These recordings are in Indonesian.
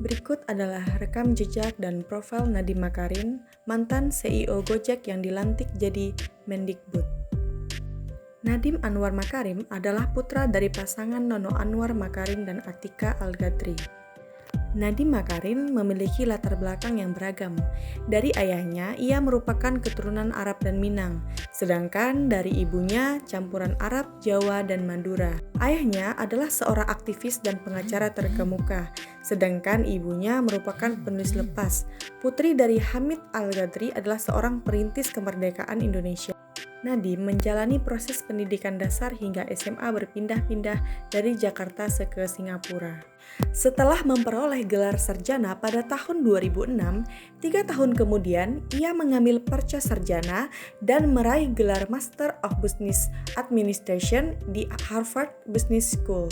Berikut adalah rekam jejak dan profil Nadiem Makarim, mantan CEO Gojek yang dilantik jadi Mendikbud. Nadiem Anwar Makarim adalah putra dari pasangan Nono Anwar Makarim dan Atika Al-Gadri. Nadiem Makarim memiliki latar belakang yang beragam. Dari ayahnya, ia merupakan keturunan Arab dan Minang, sedangkan dari ibunya campuran Arab, Jawa, dan Madura. Ayahnya adalah seorang aktivis dan pengacara terkemuka, sedangkan ibunya merupakan penulis lepas. Putri dari Hamid Al-Gadri adalah seorang perintis kemerdekaan Indonesia. Nadiem menjalani proses pendidikan dasar hingga SMA berpindah-pindah dari Jakarta ke Singapura. Setelah memperoleh gelar sarjana pada tahun 2006, 3 tahun kemudian ia mengambil Pasca Sarjana dan meraih gelar Master of Business Administration di Harvard Business School.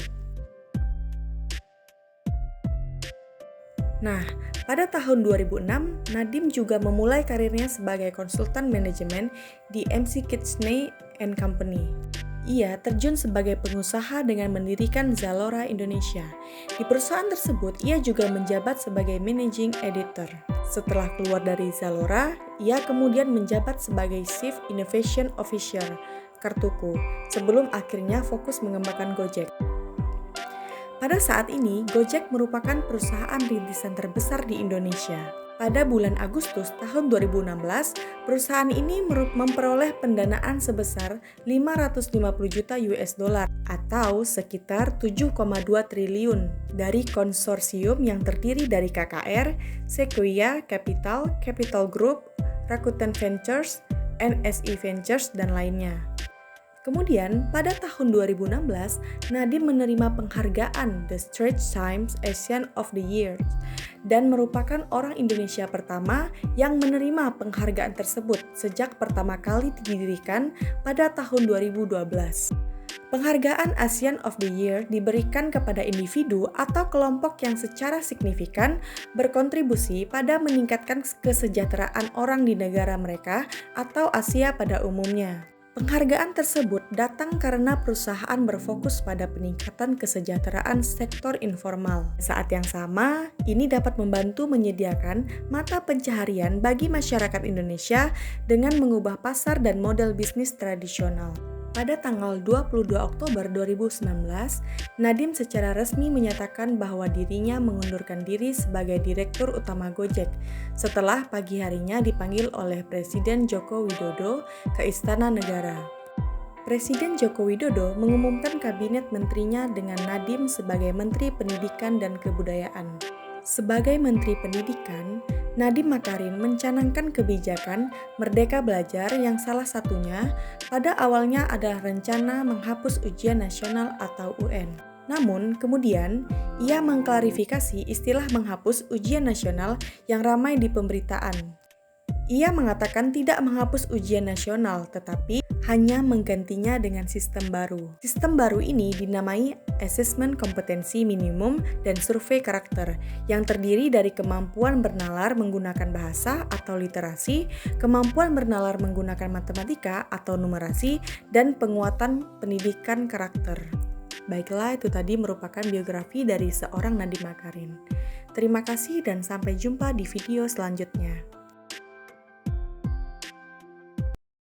Nah, pada tahun 2006, Nadiem juga memulai karirnya sebagai konsultan manajemen di MC Kitchney & Company. Ia terjun sebagai pengusaha dengan mendirikan Zalora Indonesia. Di perusahaan tersebut, ia juga menjabat sebagai managing editor. Setelah keluar dari Zalora, ia kemudian menjabat sebagai Chief Innovation Officer Kartuku, sebelum akhirnya fokus mengembangkan Gojek. Pada saat ini, Gojek merupakan perusahaan rintisan terbesar di Indonesia. Pada bulan Agustus tahun 2016, perusahaan ini memperoleh pendanaan sebesar 550 juta US dollar atau sekitar 7,2 triliun dari konsorsium yang terdiri dari KKR, Sequoia Capital, Capital Group, Rakuten Ventures, NSI Ventures, dan lainnya. Kemudian, pada tahun 2016, Nadiem menerima penghargaan The Straits Times Asian of the Year dan merupakan orang Indonesia pertama yang menerima penghargaan tersebut sejak pertama kali didirikan pada tahun 2012. Penghargaan Asian of the Year diberikan kepada individu atau kelompok yang secara signifikan berkontribusi pada meningkatkan kesejahteraan orang di negara mereka atau Asia pada umumnya. Penghargaan tersebut datang karena perusahaan berfokus pada peningkatan kesejahteraan sektor informal. Saat yang sama, ini dapat membantu menyediakan mata pencaharian bagi masyarakat Indonesia dengan mengubah pasar dan model bisnis tradisional. Pada tanggal 22 Oktober 2019, Nadiem secara resmi menyatakan bahwa dirinya mengundurkan diri sebagai Direktur Utama Gojek setelah pagi harinya dipanggil oleh Presiden Joko Widodo ke Istana Negara. Presiden Joko Widodo mengumumkan kabinet menterinya dengan Nadiem sebagai Menteri Pendidikan dan Kebudayaan. Sebagai Menteri Pendidikan, Nadiem Makarim mencanangkan kebijakan Merdeka Belajar yang salah satunya pada awalnya adalah rencana menghapus ujian nasional atau UN. Namun, kemudian ia mengklarifikasi istilah menghapus ujian nasional yang ramai di pemberitaan. Ia mengatakan tidak menghapus ujian nasional, tetapi hanya menggantinya dengan sistem baru. Sistem baru ini dinamai Asesmen Kompetensi Minimum dan Survei Karakter, yang terdiri dari kemampuan bernalar menggunakan bahasa atau literasi, kemampuan bernalar menggunakan matematika atau numerasi, dan penguatan pendidikan karakter. Baiklah, itu tadi merupakan biografi dari seorang Nadiem Makarim. Terima kasih dan sampai jumpa di video selanjutnya.